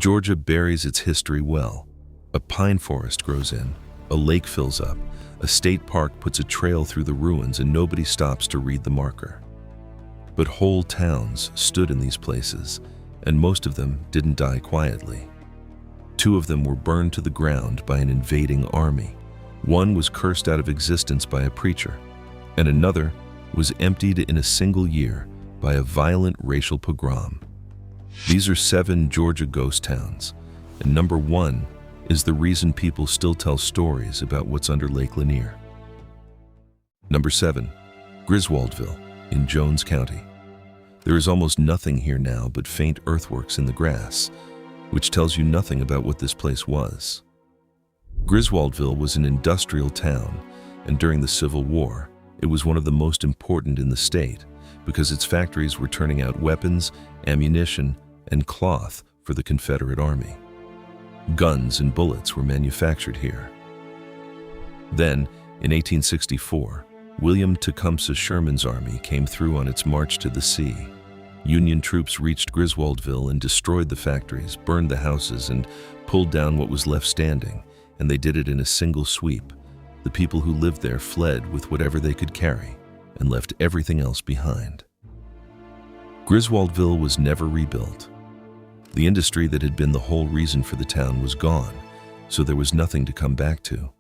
Georgia buries its history well. A pine forest grows in, a lake fills up, a state park puts a trail through the ruins, and nobody stops to read the marker. But whole towns stood in these places, and most of them didn't die quietly. 2 of them were burned to the ground by an invading army. One was cursed out of existence by a preacher, and another was emptied in a single year by a violent racial pogrom. These are 7 Georgia ghost towns, and number 1 is the reason people still tell stories about what's under Lake Lanier. Number 7, Griswoldville in Jones County. There is almost nothing here now but faint earthworks in the grass, which tells you nothing about what this place was. Griswoldville was an industrial town, and during the Civil War, it was one of the most important in the state because its factories were turning out weapons, ammunition, and cloth for the Confederate Army. Guns and bullets were manufactured here. Then, in 1864, William Tecumseh Sherman's army came through on its march to the sea. Union troops reached Griswoldville and destroyed the factories, burned the houses, and pulled down what was left standing, and they did it in a single sweep. The people who lived there fled with whatever they could carry and left everything else behind. Griswoldville was never rebuilt. The industry that had been the whole reason for the town was gone, so there was nothing to come back to,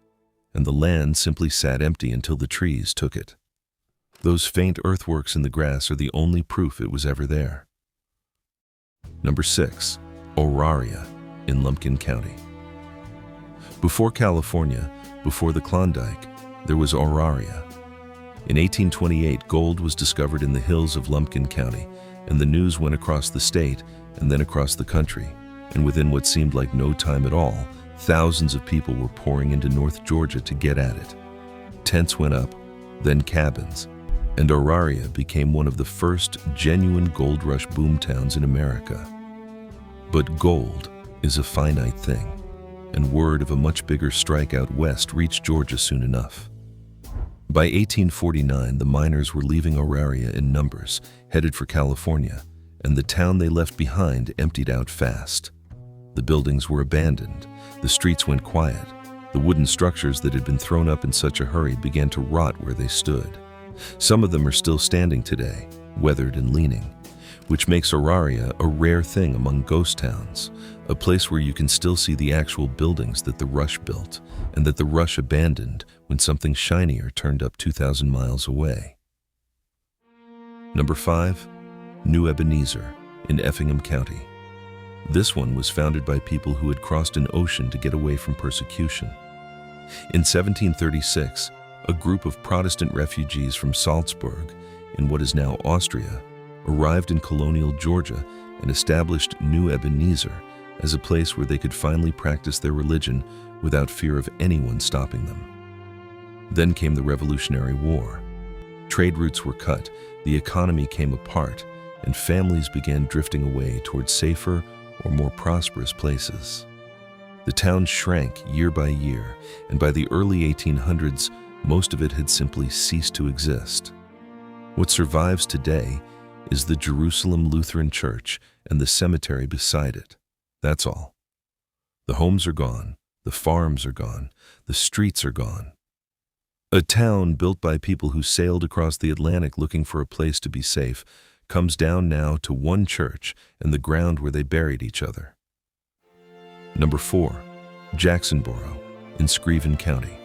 and the land simply sat empty until the trees took it. Those faint earthworks in the grass are the only proof it was ever there. Number 6, Auraria in Lumpkin County. Before California, before the Klondike, there was Auraria. In 1828, gold was discovered in the hills of Lumpkin County, and the news went across the state and then across the country, and within what seemed like no time at all, thousands of people were pouring into North Georgia to get at it. Tents went up, then cabins, and Auraria became one of the first genuine gold rush boomtowns in America. But gold is a finite thing, and word of a much bigger strike out west reached Georgia soon enough. By 1849, the miners were leaving Auraria in numbers, headed for California, and the town they left behind emptied out fast. The buildings were abandoned, the streets went quiet, the wooden structures that had been thrown up in such a hurry began to rot where they stood. Some of them are still standing today, weathered and leaning, which makes Auraria a rare thing among ghost towns, a place where you can still see the actual buildings that the Rush built and that the Rush abandoned when something shinier turned up 2,000 miles away. Number 5, New Ebenezer in Effingham County. This one was founded by people who had crossed an ocean to get away from persecution. In 1736, a group of Protestant refugees from Salzburg, in what is now Austria, arrived in colonial Georgia and established New Ebenezer as a place where they could finally practice their religion without fear of anyone stopping them. Then came the Revolutionary War. Trade routes were cut, the economy came apart, and families began drifting away towards safer or more prosperous places. The town shrank year by year, and by the early 1800s, most of it had simply ceased to exist. What survives today is the Jerusalem Lutheran Church and the cemetery beside it. That's all. The homes are gone, the farms are gone, the streets are gone. A town built by people who sailed across the Atlantic looking for a place to be safe comes down now to one church and the ground where they buried each other. Number 4, Jacksonboro in Screven County.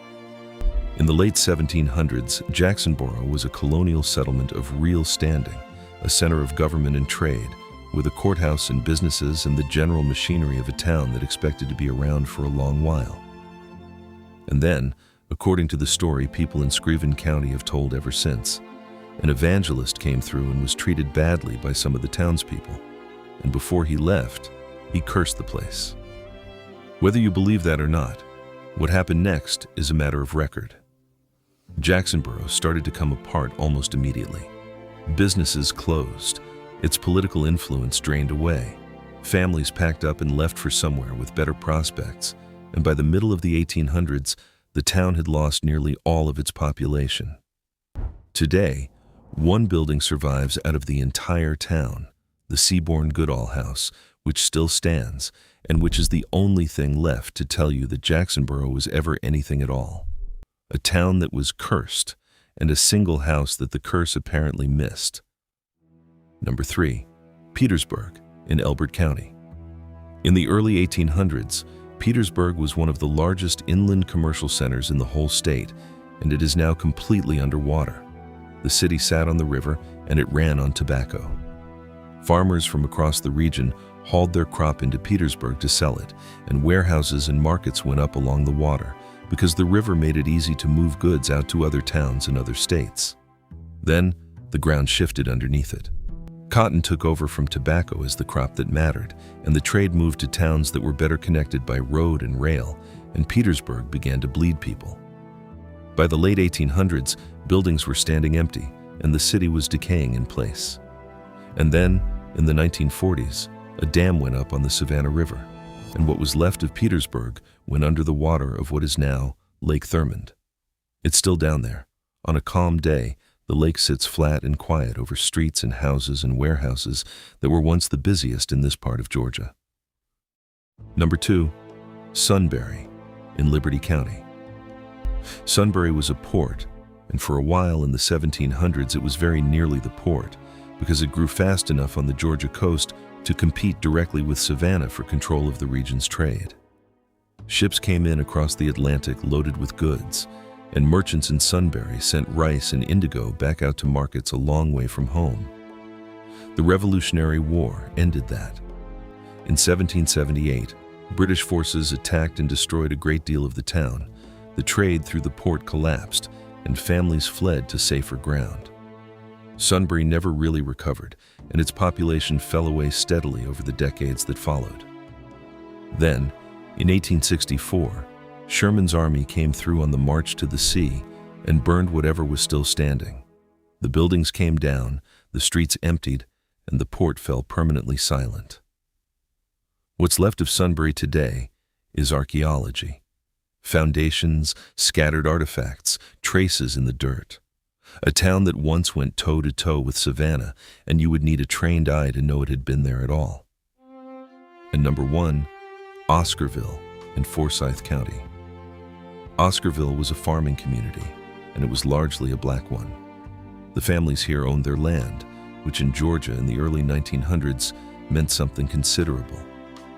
In the late 1700s, Jacksonboro was a colonial settlement of real standing, a center of government and trade, with a courthouse and businesses and the general machinery of a town that expected to be around for a long while. And then, according to the story people in Screven County have told ever since, an evangelist came through and was treated badly by some of the townspeople, and before he left, he cursed the place. Whether you believe that or not, what happened next is a matter of record. Jacksonboro started to come apart almost immediately. Businesses closed, its political influence drained away, families packed up and left for somewhere with better prospects, and by the middle of the 1800s, the town had lost nearly all of its population. Today, one building survives out of the entire town, the Seaborn Goodall House, which still stands, and which is the only thing left to tell you that Jacksonboro was ever anything at all. A town that was cursed, and a single house that the curse apparently missed. Number 3. Petersburg in Elbert County. In the early 1800s, Petersburg was one of the largest inland commercial centers in the whole state, and it is now completely underwater. The city sat on the river, and it ran on tobacco. Farmers from across the region hauled their crop into Petersburg to sell it, and warehouses and markets went up along the water because the river made it easy to move goods out to other towns and other states. Then, the ground shifted underneath it. Cotton took over from tobacco as the crop that mattered, and the trade moved to towns that were better connected by road and rail, and Petersburg began to bleed people. By the late 1800s, buildings were standing empty, and the city was decaying in place. And then, in the 1940s, a dam went up on the Savannah River, and what was left of Petersburg went under the water of what is now Lake Thurmond. It's still down there. On a calm day, the lake sits flat and quiet over streets and houses and warehouses that were once the busiest in this part of Georgia. Number 2. Sunbury in Liberty County. Sunbury was a port, and for a while in the 1700s it was very nearly the port, because it grew fast enough on the Georgia coast to compete directly with Savannah for control of the region's trade. Ships came in across the Atlantic loaded with goods, and merchants in Sunbury sent rice and indigo back out to markets a long way from home. The Revolutionary War ended that. In 1778, British forces attacked and destroyed a great deal of the town. The trade through the port collapsed, and families fled to safer ground. Sunbury never really recovered, and its population fell away steadily over the decades that followed. Then, in 1864, Sherman's army came through on the march to the sea and burned whatever was still standing. The buildings came down, the streets emptied, and the port fell permanently silent. What's left of Sunbury today is archaeology. Foundations, scattered artifacts, traces in the dirt. A town that once went toe-to-toe with Savannah, and you would need a trained eye to know it had been there at all. And number 1, Oscarville in Forsyth County. Oscarville was a farming community, and it was largely a black one. The families here owned their land, which in Georgia in the early 1900s meant something considerable.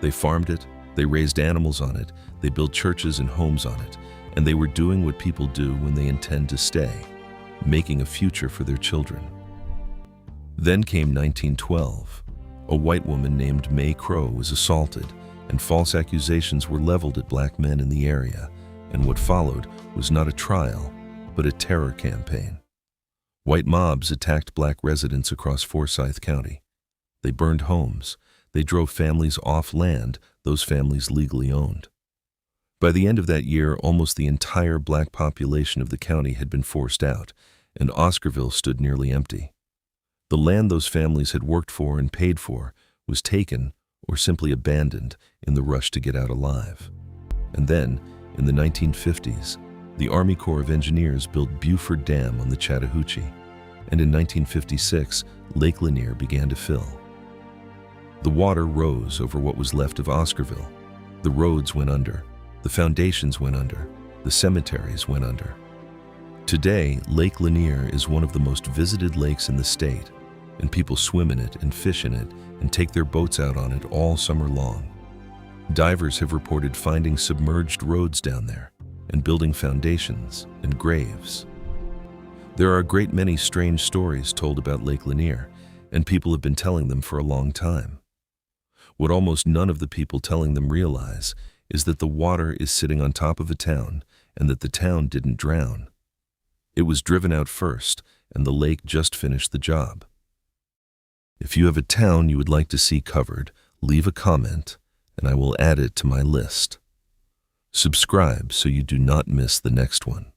They farmed it, they raised animals on it, they built churches and homes on it, and they were doing what people do when they intend to stay, making a future for their children. Then came 1912. A white woman named May Crow was assaulted, and false accusations were leveled at black men in the area, and what followed was not a trial, but a terror campaign. White mobs attacked black residents across Forsyth County. They burned homes. They drove families off land those families legally owned. By the end of that year, almost the entire black population of the county had been forced out, and Oscarville stood nearly empty. The land those families had worked for and paid for was taken or simply abandoned in the rush to get out alive. And then, in the 1950s, the Army Corps of Engineers built Buford Dam on the Chattahoochee, and in 1956, Lake Lanier began to fill. The water rose over what was left of Oscarville. The roads went under, the foundations went under, the cemeteries went under. Today, Lake Lanier is one of the most visited lakes in the state, and people swim in it and fish in it and take their boats out on it all summer long. Divers have reported finding submerged roads down there and building foundations and graves. There are a great many strange stories told about Lake Lanier, and people have been telling them for a long time. What almost none of the people telling them realize is that the water is sitting on top of a town and that the town didn't drown. It was driven out first, and the lake just finished the job. If you have a town you would like to see covered, leave a comment, and I will add it to my list. Subscribe so you do not miss the next one.